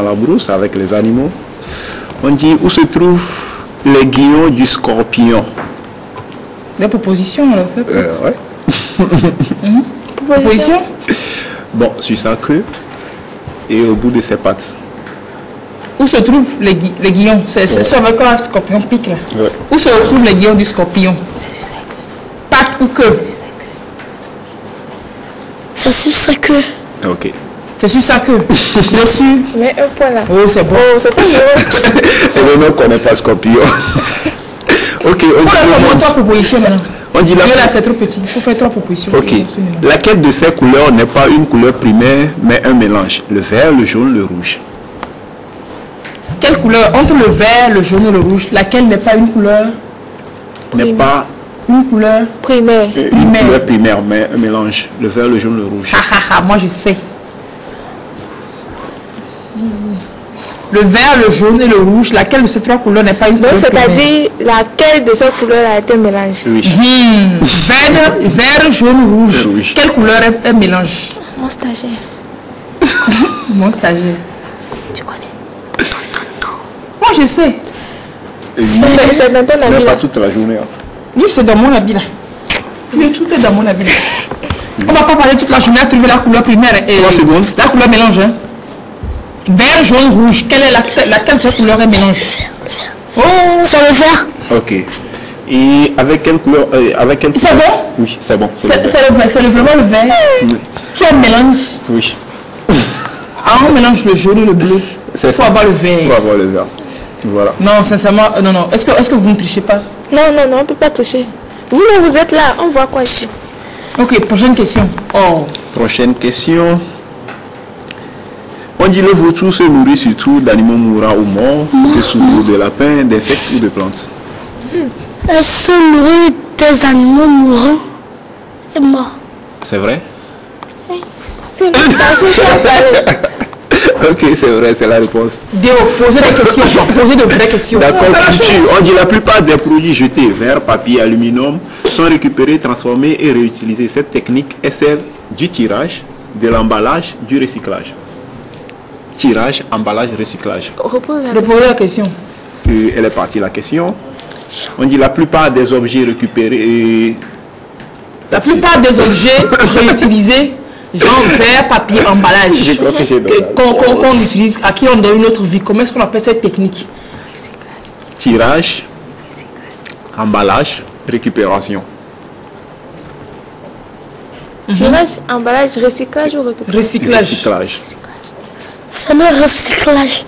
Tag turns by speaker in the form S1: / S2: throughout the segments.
S1: dans la brousse avec les animaux. On dit où se trouvent les guillons du scorpion.
S2: Des propositions, on l'a fait.
S1: Ouais.
S2: Proposition.
S1: Bon, sur sa queue et au bout de ses pattes.
S2: Où se trouvent les guillons? C'est ça avec quoi le scorpion pique là.
S1: Ouais.
S2: Où se trouvent les guillons du scorpion? Pattes ou queue?
S3: C'est sur sa queue.
S1: Ok.
S2: C'est sur sa queue. Dessus.
S4: Mais un point là.
S2: Oh, c'est bon.
S4: Oh, c'est pas vrai.
S1: Et le nom connaît pas scorpion. Ok,
S2: Il faut faire 3 propositions maintenant.
S1: on dit
S2: Là, c'est trop petit. Il faut faire 3 propositions.
S1: Ok. Laquelle de ces couleurs n'est pas une couleur primaire, mais un mélange? Le vert, le jaune, le rouge.
S2: Quelle couleur? Entre le vert, le jaune et le rouge, laquelle n'est pas une couleur?
S1: N'est pas
S2: Une couleur
S4: Primaire.
S1: une couleur primaire, mais un mélange. Le vert, le jaune, le rouge.
S2: Moi je sais. Le vert, le jaune et le rouge, laquelle de ces 3 couleurs n'est pas une couleur
S4: Donc,
S2: primaire?
S4: c'est-à-dire laquelle de ces couleurs a été mélangée?
S1: Oui.
S2: Vert, jaune, rouge.
S1: Rouge.
S2: Quelle couleur est un mélange?
S4: Mon stagiaire.
S2: Mon stagiaire.
S4: Tu connais?
S2: Moi je sais.
S4: C'est dans ton
S1: Mais
S4: avis
S1: pas
S4: là.
S1: toute la journée. Hein.
S2: Oui, c'est dans mon habit là. Oui, tout est dans mon habit là. On va pas parler toute la journée à trouver la couleur primaire et
S1: 3 secondes.
S2: la couleur mélange. Hein. Vert, jaune, rouge. Quelle est laquelle de ces couleurs est mélange? Oh,
S3: C'est le vert.
S1: Ok. Et avec quelle couleur
S2: C'est
S1: couleur?
S2: bon?
S1: Oui, c'est bon.
S2: c'est vraiment le vert qui est mélange.
S1: Oui.
S2: Ah, on mélange le jaune et le bleu.
S1: C'est
S2: Il faut
S1: ça.
S2: avoir le
S1: On
S2: vert.
S1: va voir le vert. Voilà.
S2: Non, sincèrement, non. Est-ce que vous ne trichez pas?
S4: Non, on ne peut pas toucher. Vous, vous êtes là, on voit quoi ici?
S2: Ok, prochaine question. Oh,
S1: Prochaine question. On dit le vautour se nourrit surtout d'animaux mourants ou morts, de souris, de lapins, d'insectes ou de plantes.
S3: Elle se nourrit des animaux mourants et morts.
S1: C'est vrai?
S4: C'est le stagiaire qui a parlé.
S1: Ok, c'est vrai, c'est la réponse.
S2: Déo, posez des questions, quoi. Posez de vraies questions.
S1: D'accord, culture. On dit la plupart des produits jetés, verre, papier, aluminium, sont récupérés, transformés et réutilisés. Cette technique est celle du tirage, de l'emballage, du recyclage. Tirage, emballage, recyclage.
S4: Repose la
S2: Reposez la question.
S1: Elle est partie la question. On dit la plupart des objets récupérés.
S2: La plupart des objets réutilisés, genre verre, papier, emballage,
S1: Je crois que j'ai donné la
S2: qu'on utilise, à qui on donne une autre vie, comment est-ce qu'on appelle cette technique?
S1: Tirage, emballage, récupération.
S4: tirage, emballage, recyclage ou récupération?
S2: Recyclage.
S1: Recyclage.
S3: C'est le recyclage.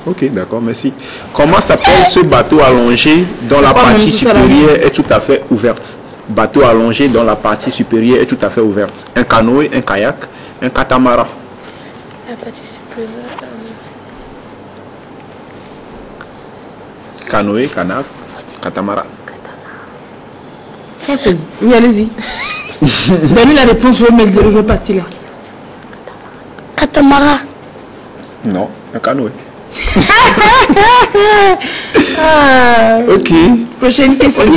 S1: Ok, d'accord, merci. Comment s'appelle ce bateau allongé dont la
S2: quoi, même
S1: partie
S2: tout ça, là?
S1: supérieure est tout à fait ouverte? Bateau allongé dont la partie supérieure est tout à fait ouverte. Un canoë, un kayak, un catamaran.
S4: La partie supérieure.
S1: Canoë, kanak, catamaran.
S2: Ça, c'est... Oui, allez-y. Donnez la réponse, je vais mettre 0, je vais partir là.
S3: Catamaran.
S1: Non, un canoë.
S2: Ah,
S1: Ok.
S2: prochaine question.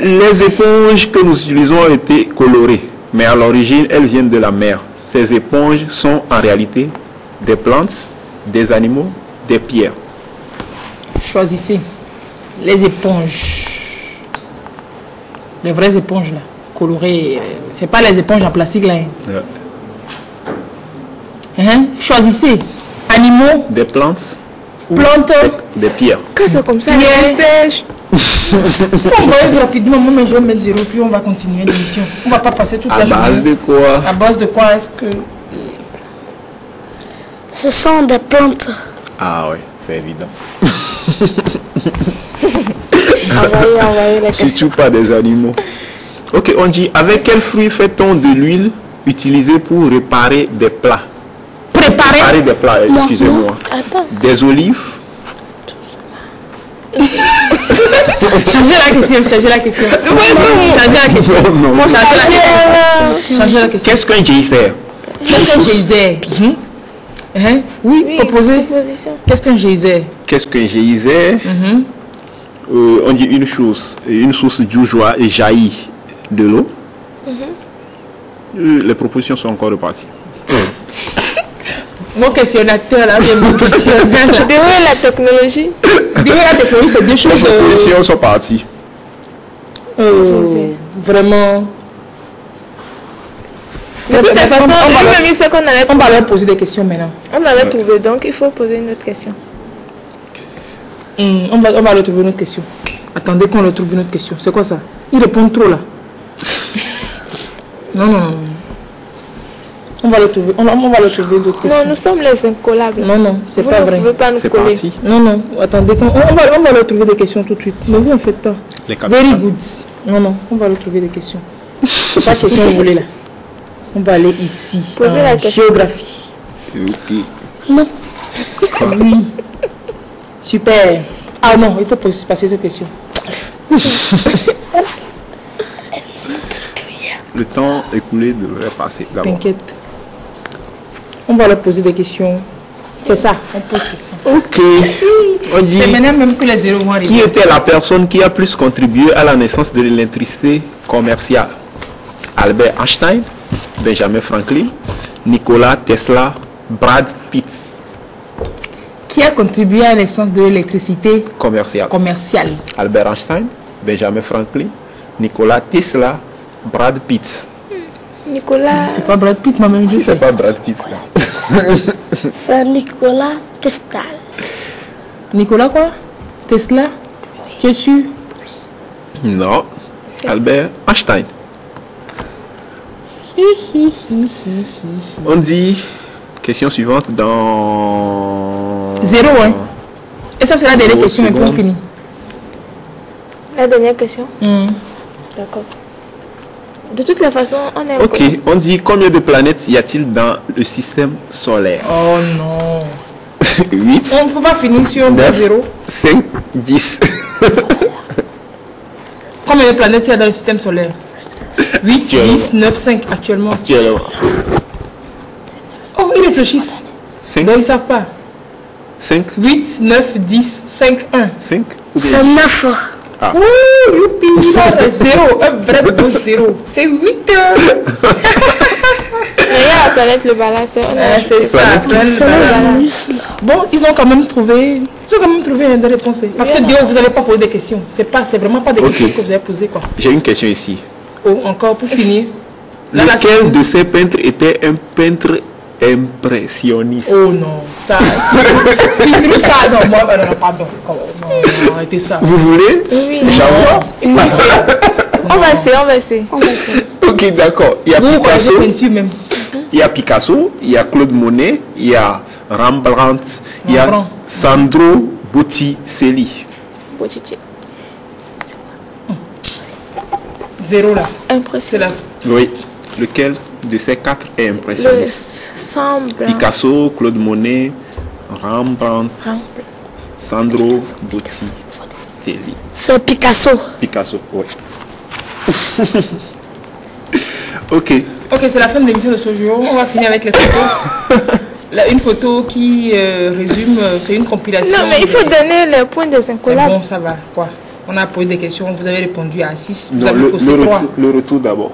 S1: Les éponges que nous utilisons ont été colorées, mais à l'origine, elles viennent de la mer. Ces éponges sont en réalité des plantes, des animaux, des pierres.
S2: Choisissez les éponges. Les vraies éponges là, colorées. C'est pas les éponges en plastique là.
S1: Euh,
S2: Hein? Choisissez animaux,
S1: Des plantes,
S2: plantes.
S1: des pierres.
S4: Quand c'est comme ça,
S2: Yeah.
S4: les sèches.
S2: On va aller rapidement, moi je vais mettre 0, puis on va continuer l'émission. On va pas passer toute
S1: À
S2: la
S1: base
S2: journée.
S1: de quoi?
S2: À base de quoi est-ce que...
S3: Ce sont des plantes.
S1: Ah ouais, c'est évident.
S4: Envoyez les questions.
S1: Surtout pas des animaux. Ok, on dit, avec quel fruit fait-on de l'huile utilisée pour réparer des plats?
S2: Préparer.
S1: Réparer des plats, excusez-moi.
S4: Attends.
S1: Des olives,
S2: Changez la question, changez la question. Changez la question.
S1: Non, non.
S2: Changez la question. Changez la question.
S1: Qu'est-ce qu'un geyser?
S2: Qu'est-ce qu'un geyser? Hein? Oui, proposez.
S4: Proposition.
S2: Qu'est-ce qu'un geyser?
S1: Qu'est-ce qu'un geyser? On dit une source d'où jaillit de l'eau. Les propositions sont encore reparties.
S2: Mon questionnateur là, j'ai mon questionnaire là.
S4: Derrière la technologie.
S2: Derrière la technologie, c'est deux choses.
S1: Les questions sont parties.
S2: Vraiment.
S4: De toute façon, lui-même, il sait qu'on allait
S2: On va leur poser des questions maintenant.
S4: On l'avait trouvé, donc il faut poser une autre question.
S2: On va leur trouver une autre question. Attendez qu'on leur trouve une autre question. C'est quoi ça? Ils répondent trop là. Non. On va leur trouver d'autres questions.
S4: Non, nous sommes les incollables.
S2: Non, c'est pas vrai.
S4: Vous ne pouvez pas nous
S1: C'est
S4: coller.
S1: parti.
S2: Non, attendez, on va leur trouver des questions tout de suite. Mais vous en faites pas.
S1: Les capitales.
S2: Very good. Non, on va leur trouver des questions. C'est pas question que vous voulez là. On va aller ici.
S4: Posez la question.
S2: Géographie.
S1: Ok.
S3: Non.
S2: Oui. Super. Ah non, il faut passer cette question.
S1: Le temps écoulé devrait passer d'abord.
S2: T'inquiète. On va leur poser des questions. C'est ça, on pose des questions.
S1: Ok. On dit,
S2: C'est maintenant même que les zéros vont
S1: qui
S2: arriver.
S1: était la personne qui a plus contribué à la naissance de l'électricité commerciale? Albert Einstein, Benjamin Franklin, Nikola Tesla, Brad Pitt.
S2: Qui a contribué à la naissance de l'électricité
S1: Commerciale.
S2: commerciale?
S1: Albert Einstein, Benjamin Franklin, Nikola Tesla, Brad Pitt.
S4: Nicolas,
S2: C'est pas Brad Pitt, moi-même je
S1: Si
S2: sais.
S1: c'est pas Brad Pitt là.
S3: C'est Nicolas Tesla.
S2: Nicolas quoi? Tesla? Tu es sûr?
S1: Non. Albert Einstein. On dit, question suivante dans...
S2: Zéro, hein? Et ça, c'est la dernière
S1: Zéro
S2: question, mais puis on
S1: seconde.
S2: finit.
S4: la dernière question. D'accord. De toutes les façons, on est
S1: Ok, on dit combien de planètes y a-t-il dans le système solaire?
S2: Oh non.
S1: 8,
S2: On ne peut pas finir sur
S1: 9,
S2: 0.
S1: 5, 10.
S2: Combien de planètes il y a dans le système solaire? 8,
S1: Actuellement.
S2: 10, 9, 5 actuellement.
S1: Actuellement.
S2: Oh, ils réfléchissent.
S1: 5,
S2: Donc ils ne savent pas.
S1: 5,
S2: 8, 9, 10, 5, 1.
S1: 5 ou bien
S3: C'est 9.
S2: Ouh, youpi, il a 0. Un vrai beau 0. C'est 8.
S4: Regarde la planète, le balance.
S2: C'est ça.
S1: planètes qui
S2: plein de
S3: C'est
S2: bananes.
S3: la Vénus, là.
S2: Bon, ils ont quand même trouvé une réponse. Parce que Dieu, vous n'allez pas poser des questions. C'est vraiment pas des
S1: Ok.
S2: questions que vous allez poser quoi.
S1: J'ai une question ici.
S2: Oh, encore pour finir. Là, là,
S1: Lequel
S2: c'est-
S1: de ces peintres était un peintre impressionniste?
S2: Oh non, ça, si tu trouves ça, non, moi, non, pardon, non, arrêtez ça.
S1: Vous voulez?
S4: Oui.
S1: J'avoue.
S4: Il faut essayer. On va essayer.
S1: Ok, d'accord. Il y a
S2: Vous
S1: Picasso,
S2: connaissez peinture même.
S1: il y a Picasso, il y a Claude Monet, il y a Rembrandt, il y a
S2: Rembrandt.
S1: Sandro Botticelli.
S4: Botticelli.
S2: 0 là. C'est
S4: Impressionnant.
S2: là.
S1: Oui. Lequel de ces quatre est
S4: Le
S1: impressionniste?
S4: semblant.
S1: Picasso, Claude Monet, Rembrandt, Sandro Botticelli.
S3: C'est Picasso.
S1: Picasso, oui. Ok.
S2: Ok, c'est la fin de l'émission de ce jour. On va finir avec les photos. Là, une photo qui résume, c'est une compilation.
S4: Non, mais il faut
S2: des-
S4: donner les points des
S2: C'est
S4: incollables.
S2: bon, ça va. Quoi? On a posé des questions, vous avez répondu à 6. Vous
S1: Non,
S2: avez faussé 3.
S1: le retour d'abord.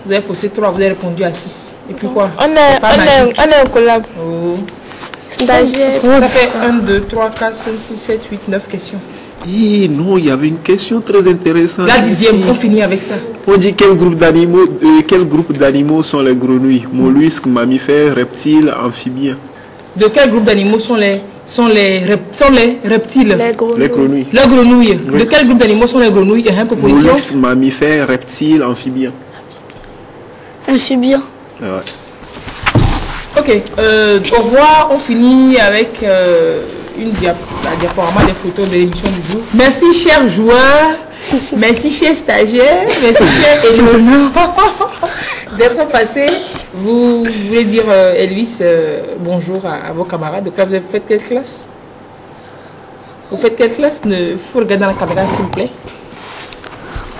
S2: Vous avez faussé 3, vous avez répondu à 6. Et puis quoi?
S4: On
S2: C'est
S4: est,
S2: pas
S4: on
S2: magique.
S4: est, on est incollable.
S2: Oh.
S4: Stagiaire.
S2: Ça fait 1, 2, 3, 4, 5, 6, 7, 8, 9 questions.
S1: Eh non, il y avait une question très intéressante.
S2: La 10e,
S1: ici.
S2: on finit avec ça.
S1: On dit quel groupe d'animaux sont les grenouilles? Mollusques, mammifères, reptiles, amphibiens.
S2: De quel groupe d'animaux sont les reptiles?
S4: Les gros.
S1: Les grenouilles.
S2: Les grenouilles.
S1: Oui.
S2: De quel groupe d'animaux sont les grenouilles? Et une proposition.
S1: Mollusques, mammifères, reptiles, amphibiens.
S3: Amphibien.
S1: Ah ouais.
S2: Ok. Au revoir. On finit avec la diaporama des photos de l'émission du jour. Merci, chers joueurs. Merci, chers stagiaires. Merci, chers éléments d'être passés. Vous voulez dire, Elvis, bonjour à vos camarades. Donc là, vous avez fait quelle classe? Vous faites quelle classe? Il faut regarder dans la caméra, s'il vous plaît.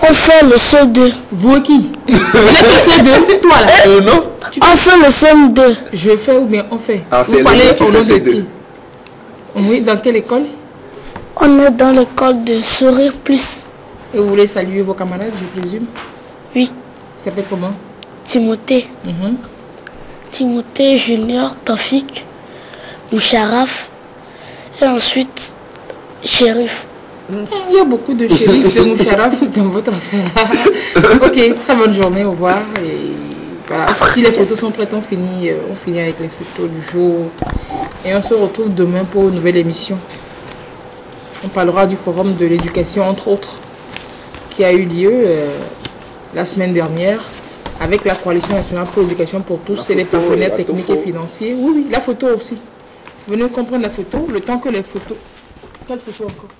S3: On fait le CE2.
S2: Vous et qui? Vous êtes au C2, toi là.
S1: Non.
S3: On fait le CM2.
S2: Je fais ou bien on fait?
S1: Ah, c'est
S2: Vous
S1: le
S2: parlez
S1: gars qui
S2: au
S1: fait
S2: nom de
S1: C2.
S2: qui? Oui, dans quelle école?
S3: On est dans l'école de Sourire Plus.
S2: Et vous voulez saluer vos camarades, je présume?
S3: Oui.
S2: Ça s'appelle comment?
S3: Timothée.
S2: Mhm.
S3: Timothée Junior Tofik. Moucharaf et ensuite Shérif.
S2: Il y a beaucoup de shérifs de Moucharaf dans votre affaire. Ok, très bonne journée, au revoir. Et voilà. Si les photos sont prêtes, on finit avec les photos du jour. Et on se retrouve demain pour une nouvelle émission. On parlera du forum de l'éducation, entre autres, qui a eu lieu la semaine dernière avec la Coalition nationale pour l'éducation pour tous et les partenaires techniques et financiers. Oui, oui, la photo aussi. Venez comprendre la photo, le temps que les photos... Quelle photo encore?